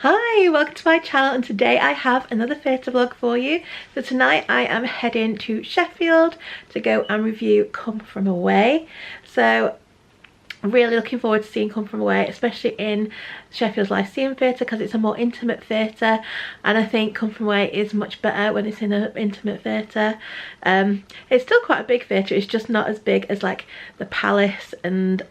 Hi, welcome to my channel, and today I have another theatre vlog for you. So tonight I am heading to Sheffield to go and review Come From Away. So really looking forward to seeing Come From Away, especially in Sheffield Lyceum Theatre, because it's a more intimate theatre, and I think Come From Away is much better when it's in an intimate theatre. It's still quite a big theatre, it's just not as big as like the Palace and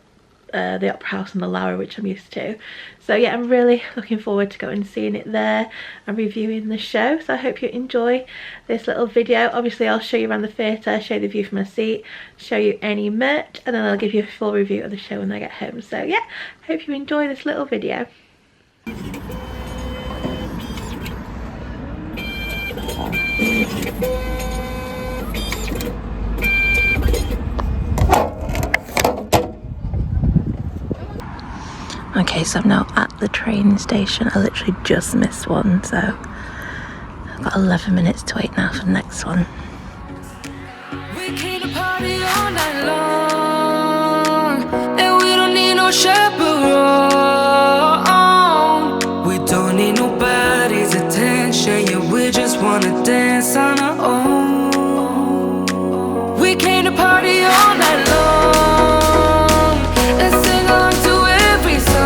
the Opera House and the Lara, which I'm used to. So yeah, I'm really looking forward to going and seeing it there and reviewing the show. So I hope you enjoy this little video. Obviously I'll show you around the theatre, show you the view from my seat, show you any merch, and then I'll give you a full review of the show when I get home. So yeah, hope you enjoy this little video. Okay, so I'm now at the train station. I literally just missed one, so I've got 11 minutes to wait now for the next one. We came to party all night long, and we don't need no chaperone. We don't need nobody's attention, yeah, we just wanna dance on our own. We came to party all night long and sing along to every song.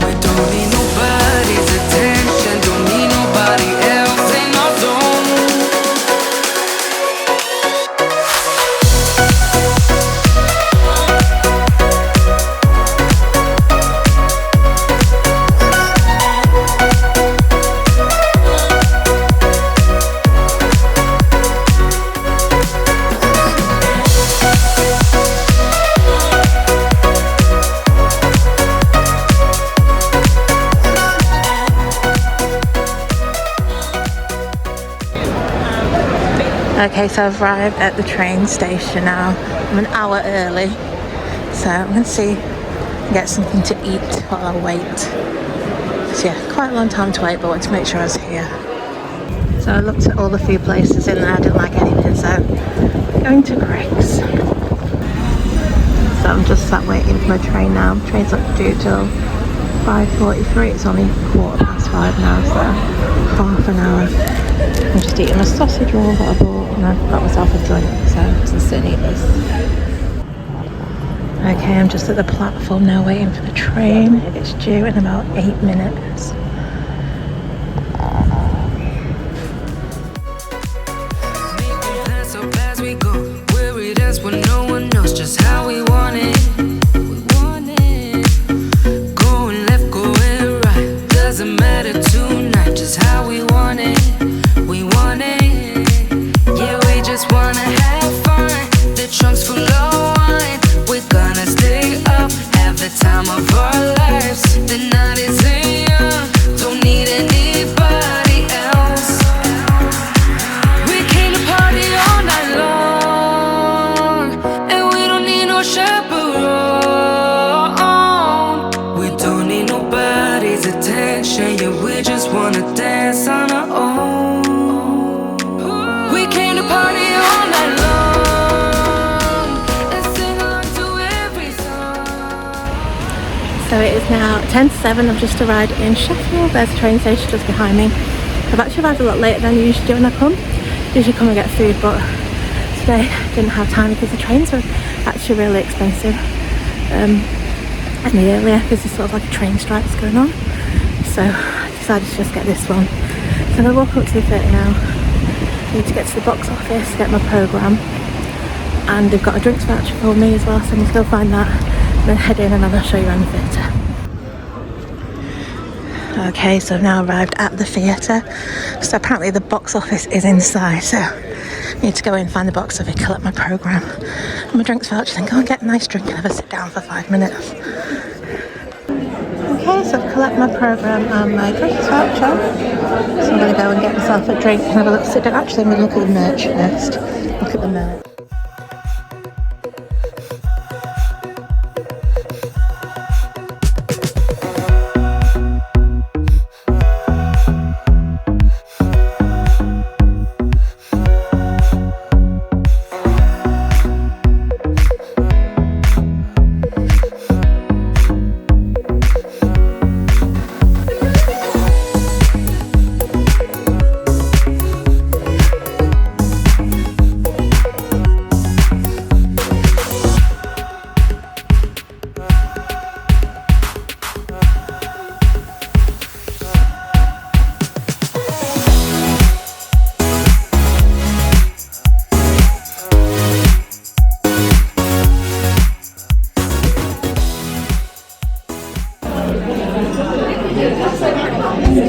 We don't need nobody's attention, don't need nobody else in our zone. Okay, so I've arrived at the train station now. I'm an hour early, so I'm going to see get something to eat while I wait. So yeah, quite a long time to wait, but I wanted to make sure I was here. So I looked at all the food places in there, I didn't like anything, so I'm going to Greg's. So I'm just sat waiting for my train now. The train's not due till 5:43, it's only 5:15 now, so half an hour. I'm just eating a sausage roll that I bought, and I've got myself a drink, so I'm just going to sit and eat this. Okay, I'm just at the platform now waiting for the train. It's due in about 8 minutes. So fast we go, worried us when no one knows just how we want it. We want it. Going left, going right, doesn't matter tonight, just how we want it. We want it. Yeah, we just wanna have fun. The trunk's full of wine. We're gonna stay up, have the time of our lives. The night is young, don't need anybody else. We came to party all night long, and we don't need no chaperone. We don't need nobody's attention, yeah, we just wanna dance on our own. We came to party all night long and sing along to every song. So it is now 10 to 7, I've just arrived in Sheffield. There's a train station just behind me. I've actually arrived a lot later than I usually do when I come. Usually come and get food, but today I didn't have time because the trains were actually really expensive. And the earlier, because there's sort of like a train strike that's going on. So I decided to just get this one. So I'm going to walk up to the theatre now. I need to get to the box office, get my programme. And they've got a drinks voucher for me as well, so I need to go find that. Then head in and then I'll show you around the theatre. Okay, so I've now arrived at the theatre. So apparently the box office is inside, so I need to go in, find the box office, collect my programme and my drinks voucher, then go and get a nice drink and have a sit down for 5 minutes. Okay, so I've collected my programme and my drinks voucher. So I'm going to go and get myself a drink and have a look, sit down. Actually, I'm going to look at the merch first. Look at the merch.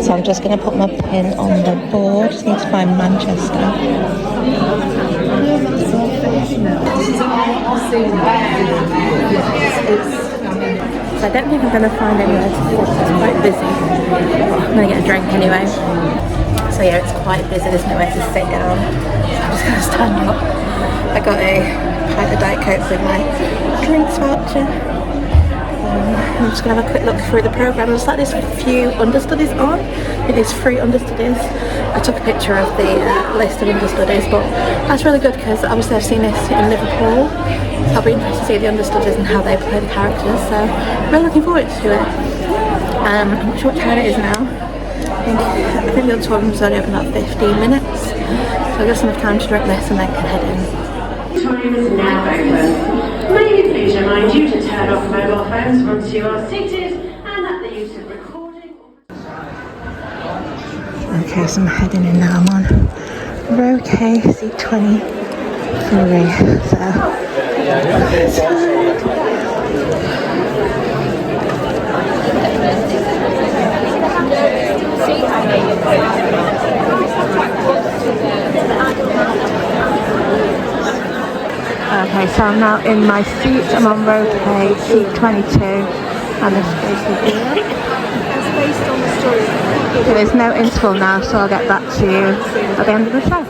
So I'm just going to put my pin on the board. Just need to find Manchester. So I don't think I'm going to find anywhere to sit. It's quite busy. I'm going to get a drink anyway. So yeah, it's quite busy. There's nowhere to sit down. So I'm just going to stand up. I got a pint of Diet Coke with my drinks voucher. I'm just going to have a quick look through the programme. There's like this few understudies on. It is 3 understudies. I took a picture of the list of understudies, but that's really good because obviously I've seen this in Liverpool. I'll be interested to see the understudies and how they play the characters, so I'm really looking forward to it. I'm not sure what time it is now. I think the auditorium was only open about 15 minutes, so I've got enough time to drink this and then can head in. The auditorium is now open. May we please remind you to turn off mobile phones once you are seated and that the use of recording. Okay, so I'm heading in now. I'm on row K, seat 23. Okay, so I'm now in my seat. I'm on row K, seat 22, and this is the deal. So there's no interval now, so I'll get back to you at the end of the show.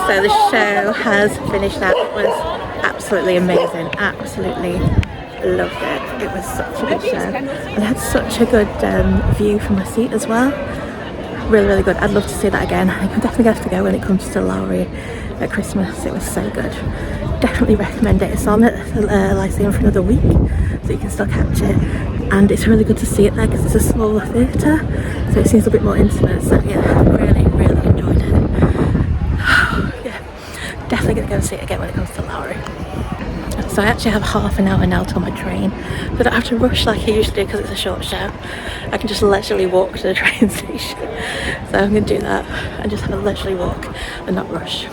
So the show has finished now. It was absolutely amazing, absolutely loved it. It was such a good show and I had such a good view from my seat as well. Really, really good. I'd love to see that again. I think I'm definitely going to have to go when it comes to Lowry at Christmas. It was so good. Definitely recommend it. It's on at the Lyceum for another week, so you can still catch it. And it's really good to see it there because it's a smaller theatre, so it seems a bit more intimate. So yeah, really, really enjoyed it. Yeah, definitely going to go and see it again when it comes to Lowry. So So I actually have half an hour now till my train, so I don't have to rush like I usually do because it's a short show. I can just leisurely walk to the train station. So I'm going to do that and just have a leisurely walk and not rush.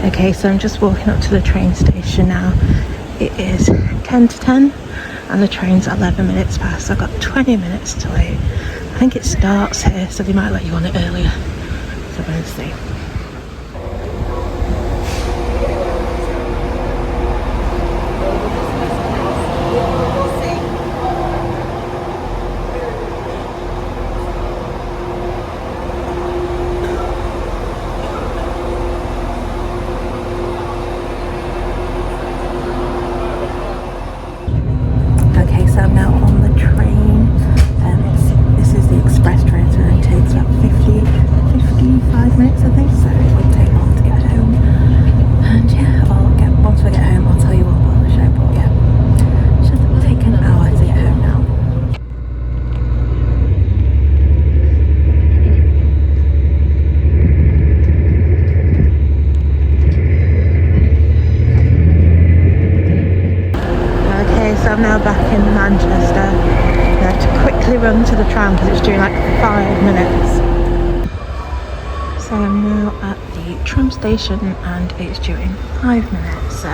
Okay, so I'm just walking up to the train station now. It is 10 to 10 and the train's 11 minutes past, so I've got 20 minutes to wait. I think it starts here, so they might let you on it earlier. So we're going to see. Okay, so I'm now on the train. This is the express train, so it takes about 55 minutes, I think, so it won't take long to get home. And yeah, once I get home, I'll tell you all about the show, but yeah, should take an hour to get home now. Okay, so I'm now back in Manchester. I have to quickly run to the tram because it's due like 5 minutes. So I'm now at the tram station and it's due in 5 minutes, so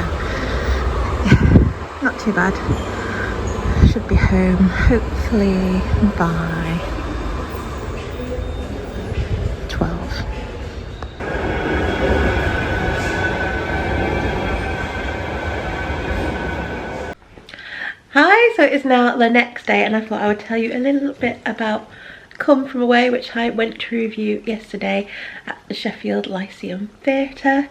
yeah, not too bad. Should be home hopefully by 12. Hi, so it's now the next day and I thought I would tell you a little bit about Come From Away, which I went to review yesterday at the Sheffield Lyceum Theatre.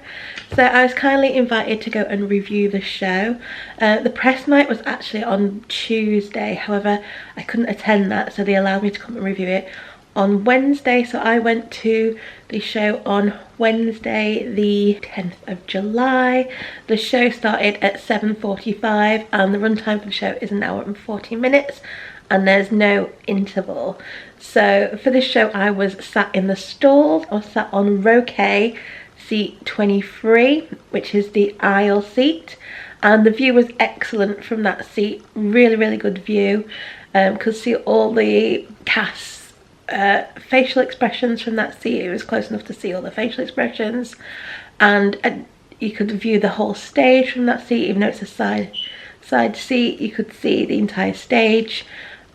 So I was kindly invited to go and review the show. The press night was actually on Tuesday, however I couldn't attend that, so they allowed me to come and review it on Wednesday. So I went to the show on Wednesday the 10th of July. The show started at 7:45 and the runtime for the show is 1 hour and 40 minutes and there's no interval. So for this show I was sat in the stalls. I was sat on row K, seat 23, which is the aisle seat, and the view was excellent from that seat. Really good view. Could see all the cast's facial expressions from that seat. It was close enough to see all the facial expressions, and you could view the whole stage from that seat. Even though it's a side seat, you could see the entire stage,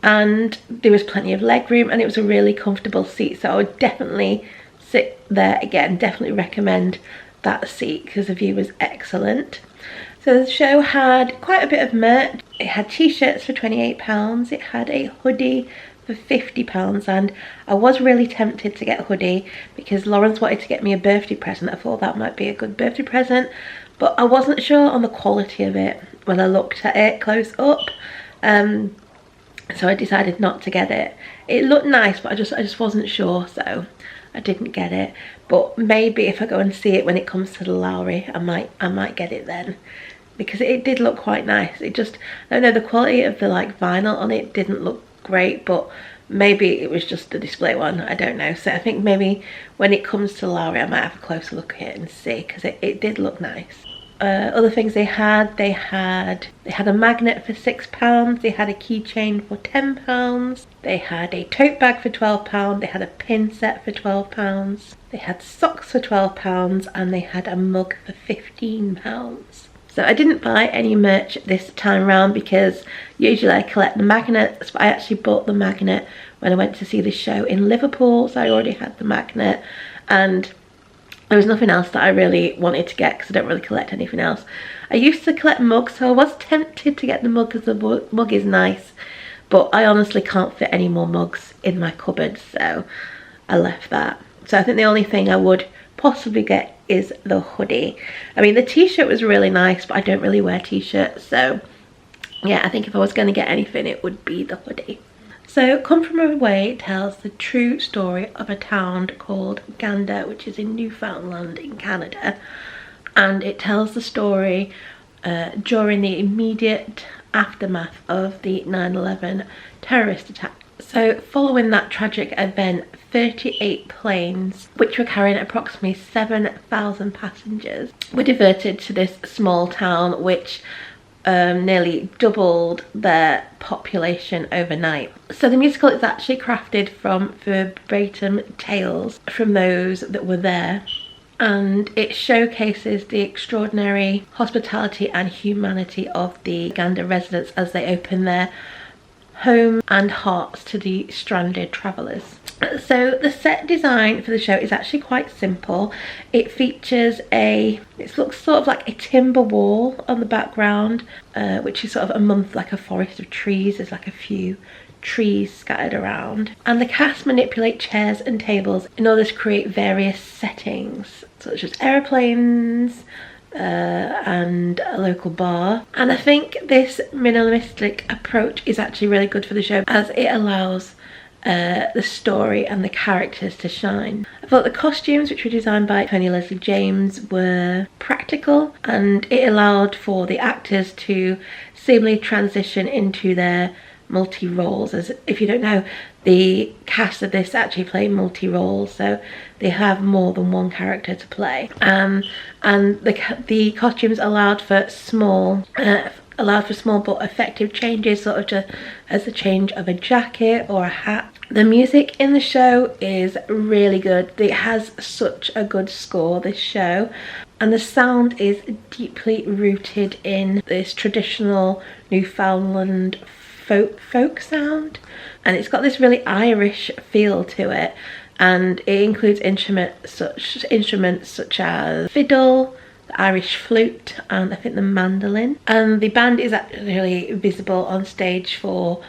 and there was plenty of leg room and it was a really comfortable seat, so I would definitely sit there again. Definitely recommend that seat because the view was excellent. So the show had quite a bit of merch. It had t-shirts for £28, it had a hoodie for £50, and I was really tempted to get a hoodie because Lawrence wanted to get me a birthday present. I thought that might be a good birthday present, but I wasn't sure on the quality of it when I looked at it close up. So I decided not to get it. It looked nice, but I just wasn't sure, so I didn't get it. But maybe if I go and see it when it comes to the Lowry, I might get it then, because it did look quite nice. It just, I don't know, the quality of the like vinyl on it didn't look great, but maybe it was just a display one, I don't know. So I think maybe when it comes to the Lowry I might have a closer look at it and see, because it did look nice. Other things they had a magnet for £6, they had a keychain for £10, they had a tote bag for £12, they had a pin set for £12, they had socks for £12, and they had a mug for £15. So I didn't buy any merch this time around because usually I collect the magnets, but I actually bought the magnet when I went to see the show in Liverpool, so I already had the magnet, and there was nothing else that I really wanted to get because I don't really collect anything else. I used to collect mugs, so I was tempted to get the mug because the mug is nice, but I honestly can't fit any more mugs in my cupboard, so I left that. So I think the only thing I would possibly get is the hoodie. I mean, the t-shirt was really nice, but I don't really wear t-shirts, so yeah, I think if I was going to get anything it would be the hoodie. So Come From Away tells the true story of a town called Gander, which is in Newfoundland in Canada, and it tells the story during the immediate aftermath of the 9/11 terrorist attack So following that tragic event, 38 planes, which were carrying approximately 7,000 passengers, were diverted to this small town, which nearly doubled their population overnight. So the musical is actually crafted from verbatim tales from those that were there, and it showcases the extraordinary hospitality and humanity of the Gander residents as they open their home and hearts to the stranded travellers. So the set design for the show is actually quite simple. It features it looks sort of like a timber wall on the background, which is sort of amongst like a forest of trees. There's like a few trees scattered around, and the cast manipulate chairs and tables in order to create various settings, such as aeroplanes, and a local bar. And I think this minimalistic approach is actually really good for the show, as it allows the story and the characters to shine. I thought the costumes, which were designed by Tony Leslie James, were practical, and it allowed for the actors to seamlessly transition into their multi-roles. As if you don't know, the cast of this actually play multi-roles, so they have more than one character to play, and the costumes allowed for small but effective changes, sort of as the change of a jacket or a hat. The music in the show is really good. It has such a good score, this show, and the sound is deeply rooted in this traditional Newfoundland folk sound, and it's got this really Irish feel to it, and it includes instruments such as fiddle, the Irish flute, and I think the mandolin. And the band is actually visible on stage for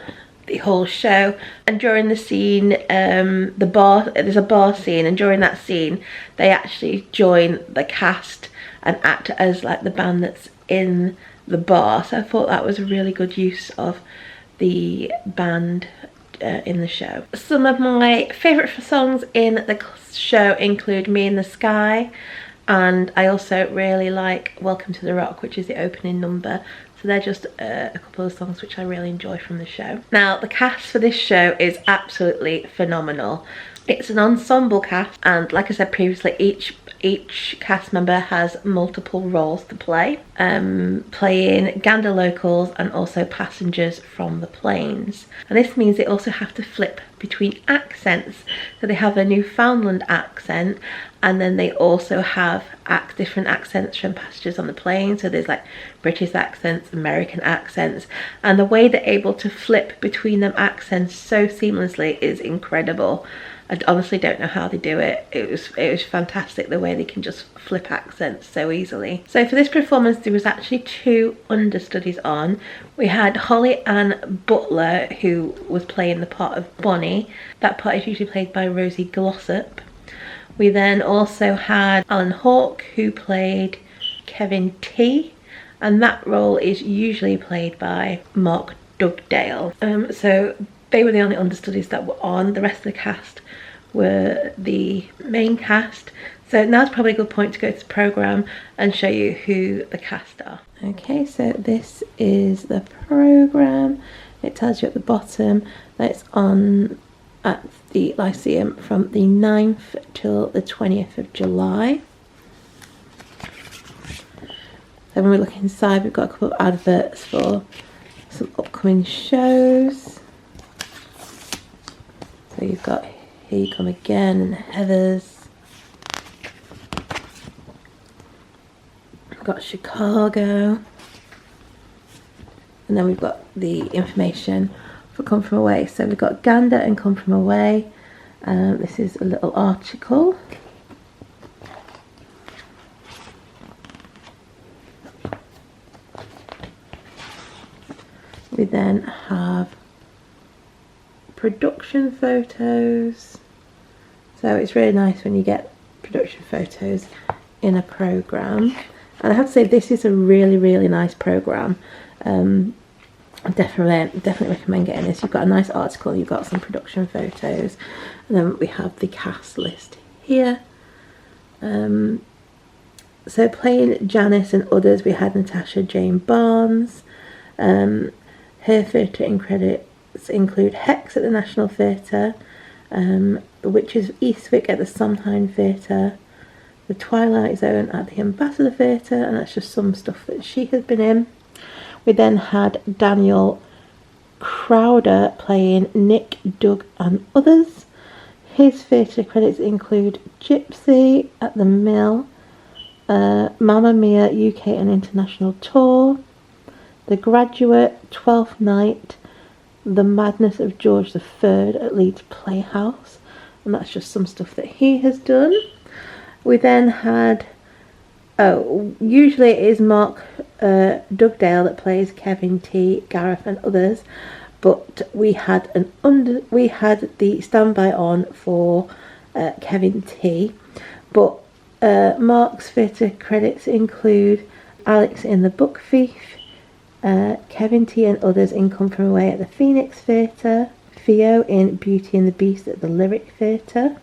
the whole show, and during the scene, there's a bar scene, and during that scene they actually join the cast and act as like the band that's in the bar. So I thought that was a really good use of the band in the show. Some of my favourite songs in the show include Me in the Sky, and I also really like Welcome to the Rock, which is the opening number. So they're just a couple of songs which I really enjoy from the show. Now, the cast for this show is absolutely phenomenal. It's an ensemble cast, and like I said previously, each cast member has multiple roles to play, playing Gander locals and also passengers from the planes. And this means they also have to flip between accents. So they have a Newfoundland accent, and then they also have different accents from passengers on the plane. So there's like British accents, American accents, and the way they're able to flip between them accents so seamlessly is incredible. I honestly don't know how they do it. It was fantastic the way they can just flip accents so easily. So for this performance there was actually 2 understudies on. We had Holly Ann Butler, who was playing the part of Bonnie. That part is usually played by Rosie Glossop. We then also had Alan Hawke, who played Kevin T, and that role is usually played by Mark Dugdale. So they were the only understudies that were on. The rest of the cast were the main cast. So now's probably a good point to go to the programme and show you who the cast are. Okay, so this is the programme. It tells you at the bottom that it's on at the Lyceum from the 9th till the 20th of July. So when we look inside, we've got a couple of adverts for some upcoming shows. So you've got Here You Come Again and Heathers. We've got Chicago. And then we've got the information for Come From Away. So we've got Gander and Come From Away. This is a little article. We then have production photos. So it's really nice when you get production photos in a programme. And I have to say, this is a really nice programme. I definitely recommend getting this. You've got a nice article, you've got some production photos, and then we have the cast list here. So playing Janice and others, we had Natasha Jane Barnes. Her theatre in credits credits include Hex at the National Theatre, The Witches of Eastwick at the Sondheim Theatre, The Twilight Zone at the Ambassador Theatre, and that's just some stuff that she has been in. We then had Daniel Crowder playing Nick, Doug and others. His theatre credits include Gypsy at the Mill, Mamma Mia UK and International Tour, The Graduate, Twelfth Night, The Madness of George III at Leeds Playhouse, and that's just some stuff that he has done. We then had, usually it is Mark Dugdale that plays Kevin T, Gareth and others, but we had the standby on for Kevin T, but Mark's theatre credits include Alex in The Book Thief, Kevin T and others in Come From Away at the Phoenix Theatre, Theo in Beauty and the Beast at the Lyric Theatre,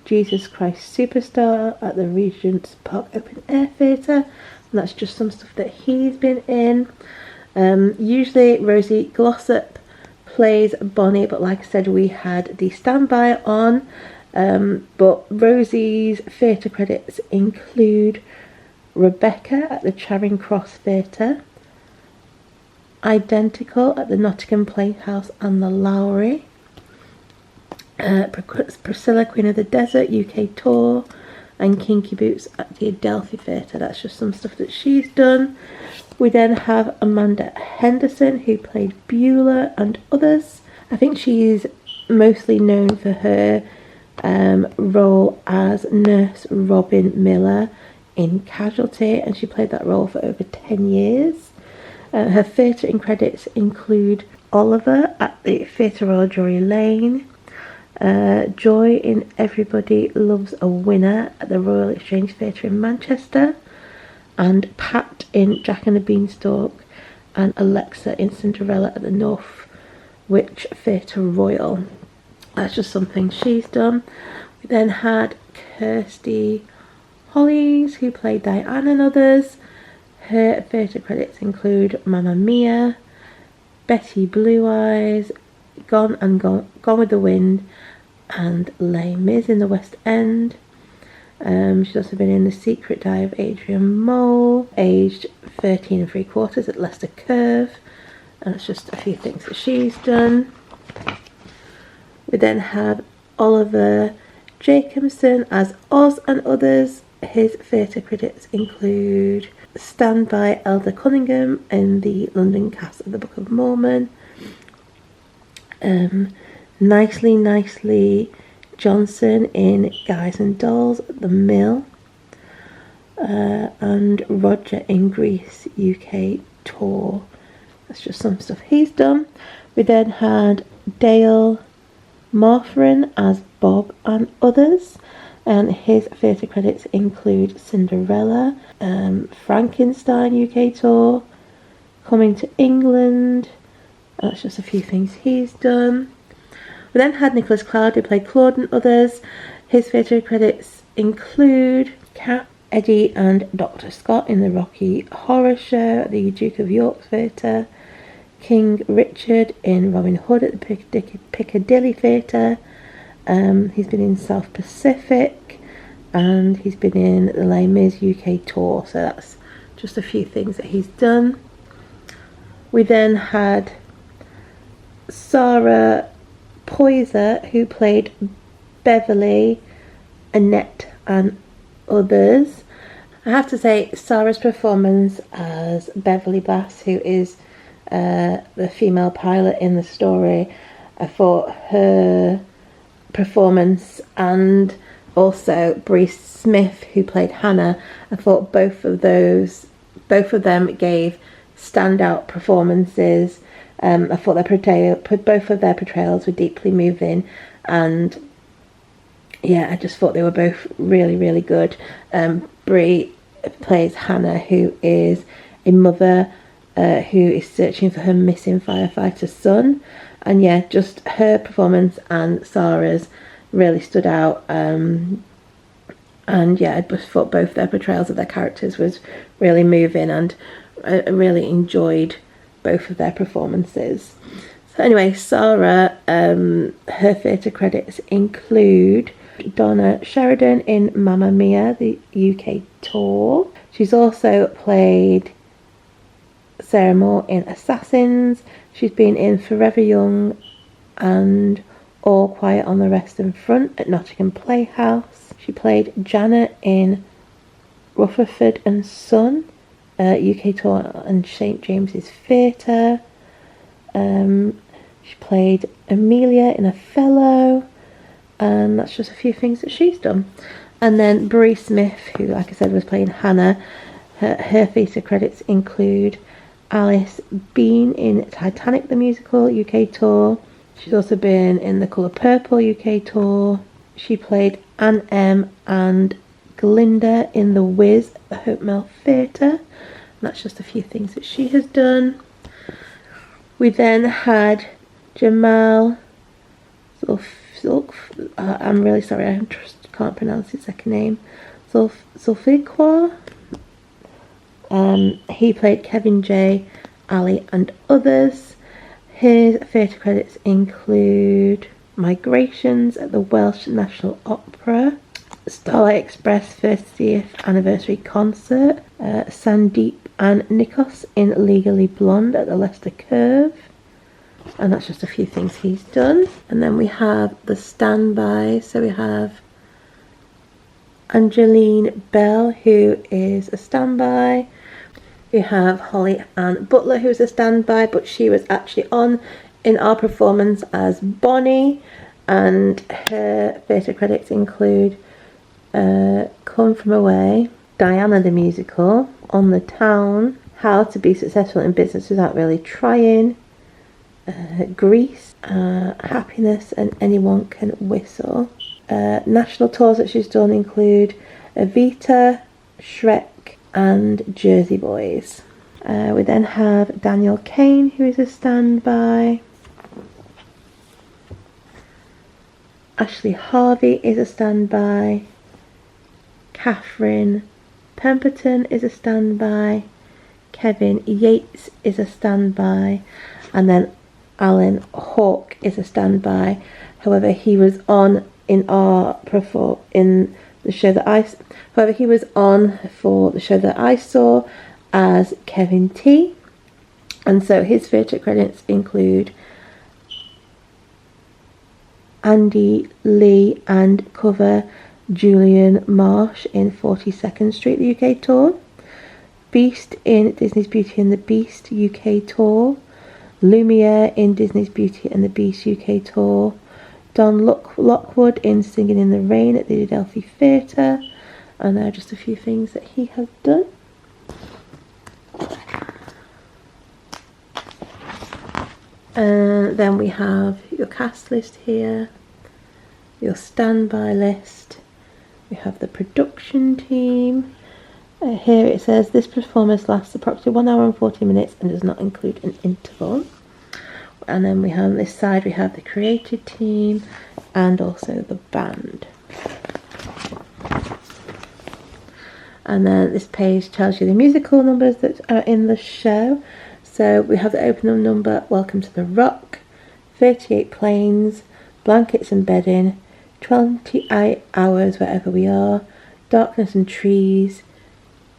Jesus Christ Superstar at the Regent's Park Open Air Theatre, and that's just some stuff that he's been in. Usually Rosie Glossop plays Bonnie, but like I said, we had the standby on, but Rosie's theatre credits include Rebecca at the Charing Cross Theatre, Identical at the Nottingham Playhouse and the Lowry, Priscilla Queen of the Desert UK Tour, and Kinky Boots at the Adelphi Theatre. That's just some stuff that she's done. We then have Amanda Henderson, who played Beulah and others. I think she's mostly known for her role as Nurse Robin Miller in Casualty, and she played that role for over 10 years. Her theatre and credits include Oliver at the Theatre Royal Drury Lane, Joy in Everybody Loves a Winner at the Royal Exchange Theatre in Manchester, and Pat in Jack and the Beanstalk, and Alexa in Cinderella at the Northwich Theatre Royal. That's just something she's done. We then had Kirsty Hollies, who played Diane and others. Her theatre credits include Mamma Mia, Betty Blue Eyes, Gone with the Wind, and Les Mis in the West End. She's also been in The Secret Diary of Adrian Mole, aged 13 3/4 at Leicester Curve, and it's just a few things that she's done. We then have Oliver Jacobson as Oz and others. His theatre credits include Stand by Elder Cunningham in the London cast of the Book of Mormon, Nicely Johnson in Guys and Dolls at the Mill, and Roger in Greece UK Tour. That's just some stuff he's done. We then had Dale Marfrin as Bob and others, and his theatre credits include Cinderella, Frankenstein UK Tour, Coming to England. That's just a few things he's done. We then had Nicholas Cloud, who played Claude and others. His theatre credits include Cat, Eddie and Dr. Scott in the Rocky Horror Show at the Duke of York Theatre, King Richard in Robin Hood at the Piccadilly Theatre. He's been in South Pacific, and he's been in the Les Mis UK Tour, so that's just a few things that he's done. We then had Sarah Poyser, who played Beverly, Annette and others. I have to say, Sarah's performance as Beverly Bass, who is the female pilot in the story, I thought her performance, and also Bree Smith, who played Hannah, I thought both of them gave standout performances. I thought both of their portrayals were deeply moving, and yeah, I just thought they were both really, really good. Bree plays Hannah, who is a mother who is searching for her missing firefighter son, and yeah, just her performance and Sarah's really stood out. And yeah, I just thought both their portrayals of their characters was really moving, and I really enjoyed both of their performances. So anyway, Sarah, her theatre credits include Donna Sheridan in Mamma Mia, the UK tour. She's also played Sarah Moore in Assassins. She's been in Forever Young and All Quiet on the Western Front at Nottingham Playhouse. She played Janet in Rutherford and Son, UK tour and St James's Theatre. She played Amelia in Othello, and that's just a few things that she's done. And then Brie Smith, who, like I said, was playing Hannah, her theatre credits include Alice Bean in Titanic the Musical UK tour. She's also been in The Colour Purple UK tour. She played Anne M and Glinda in The Wiz at the Hope Mill Theatre. And that's just a few things that she has done. We then had Jamal I'm really sorry, I can't pronounce his second name. Zulfikar. He played Kevin J, Ali and others. His theatre credits include Migrations at the Welsh National Opera, Starlight Express 30th Anniversary Concert, Sandeep and Nikos in Legally Blonde at the Leicester Curve. And that's just a few things he's done. And then we have the standby. So we have Angeline Bell, who is a standby. We have Holly Ann Butler, who's a standby, but she was actually on in our performance as Bonnie. And her theatre credits include Come From Away, Diana the Musical, On the Town, How to Be Successful in Business Without Really Trying, Grease, Happiness and Anyone Can Whistle. National tours that she's done include Evita, Shrek and Jersey Boys. We then have Daniel Kane, who is a standby. Ashley Harvey is a standby. Catherine Pemberton is a standby. Kevin Yates is a standby. And then Alan Hawke is a standby. However, he was on in the show that he was on for the show that I saw as Kevin T. And so his theatre credits include Andy Lee and cover Julian Marsh in 42nd Street, the UK tour. Beast in Disney's Beauty and the Beast UK tour. Lumiere in Disney's Beauty and the Beast UK tour. Don Lockwood in Singing in the Rain at the Adelphi Theatre. And there are just a few things that he has done. And then we have your cast list here, your standby list. We have the production team. Here it says this performance lasts approximately 1 hour and 40 minutes and does not include an interval. And then we have on this side we have the creative team and also the band. And then this page tells you the musical numbers that are in the show. So we have the opening number, Welcome to the Rock, 38 Planes, Blankets and Bedding, 28 Hours Wherever We Are, Darkness and Trees,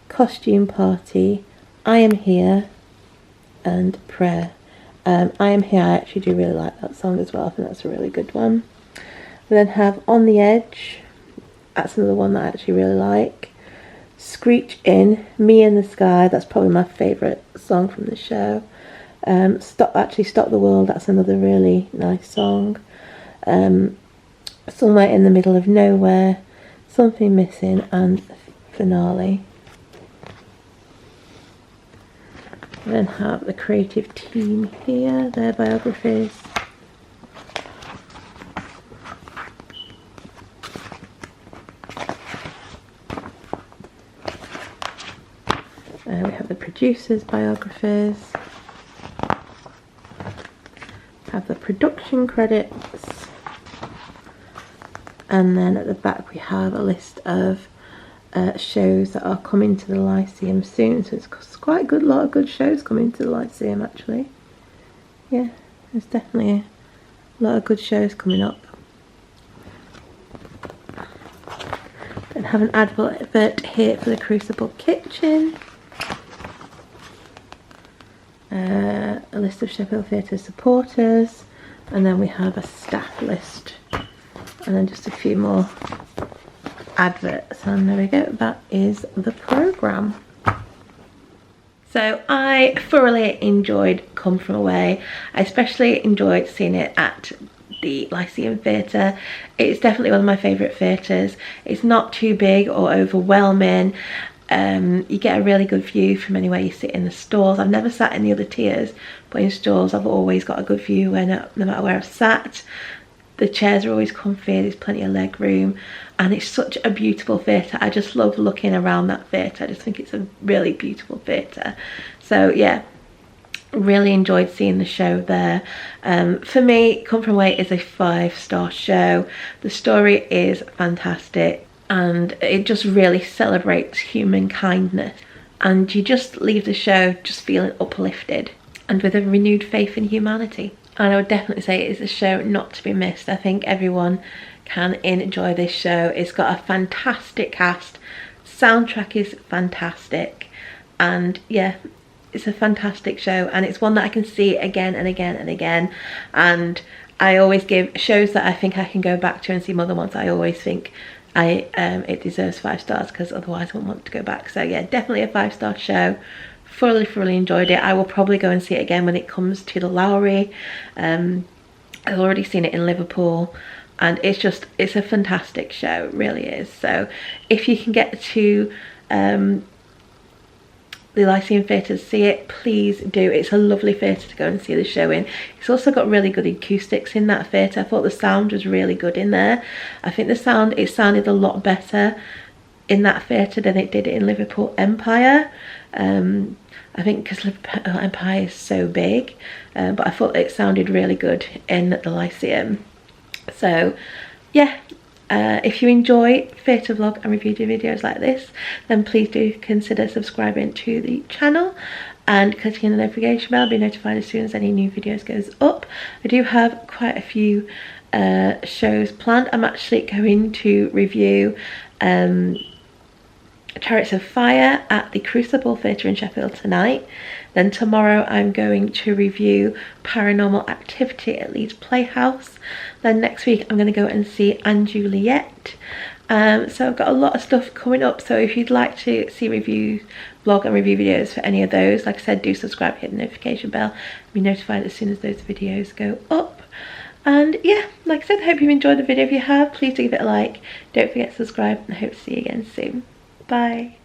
Costume Party, I Am Here, and Prayer. I Am Here, I actually do really like that song as well. I think that's a really good one. We then have On the Edge. That's another one that I actually really like. Screech In, Me in the Sky. That's probably my favourite song from the show. Stop the World. That's another really nice song. Somewhere in the Middle of Nowhere, Something Missing, and Finale. We then have the creative team here, their biographies. We have the producers' biographies. We have the production credits. And then at the back we have a list of shows that are coming to the Lyceum soon. So it's quite a lot of good shows coming to the Lyceum actually. Yeah, There's definitely a lot of good shows coming up. And have an advert here for the Crucible Kitchen. A list of Sheffield Theatre supporters, and then we have a staff list, and then just a few more adverts, and there we go, that is the programme. So I thoroughly enjoyed Come From Away. I especially enjoyed seeing it at the Lyceum Theatre. It's definitely one of my favourite theatres. It's not too big or overwhelming. You get a really good view from anywhere you sit in the stalls. I've never sat in the other tiers, but in stalls I've always got a good view no matter where I've sat. The chairs are always comfy, there's plenty of leg room, and it's such a beautiful theatre. I just love looking around that theatre. I just think it's a really beautiful theatre. So yeah, really enjoyed seeing the show there. For me, Come From Away is a 5-star show. The story is fantastic, and it just really celebrates human kindness, and you just leave the show just feeling uplifted and with a renewed faith in humanity. And I would definitely say it is a show not to be missed. I think everyone can enjoy this show. It's got a fantastic cast, soundtrack is fantastic, and yeah, it's a fantastic show, and it's one that I can see again and again and again. And I always give shows that I think I can go back to and see more than once. I always think it deserves 5 stars, because otherwise I wouldn't want to go back. So yeah, definitely a 5-star show. Thoroughly enjoyed it. I will probably go and see it again when it comes to the Lowry. I've already seen it in Liverpool, and it's a fantastic show, it really is. So if you can get to the Lyceum Theatre to see it, please do. It's a lovely theatre to go and see the show in. It's also got really good acoustics in that theatre. I thought the sound was really good in there. I think it sounded a lot better in that theatre than it did in Liverpool Empire. I think because Liverpool Empire is so big, but I thought it sounded really good in the Lyceum. So yeah, if you enjoy theatre vlog and review videos like this, then please do consider subscribing to the channel and clicking the notification bell. Be notified as soon as any new videos goes up. I do have quite a few shows planned. I'm actually going to review Chariots of Fire at the Crucible Theatre in Sheffield tonight. Then tomorrow I'm going to review Paranormal Activity at Leeds Playhouse. Then next week I'm going to go and see Anne Juliet. So I've got a lot of stuff coming up, so if you'd like to see vlog and review videos for any of those, like I said, do subscribe, hit the notification bell, be notified as soon as those videos go up. And yeah, like I said, I hope you've enjoyed the video. If you have, please do give it a like, don't forget to subscribe, and I hope to see you again soon. Bye.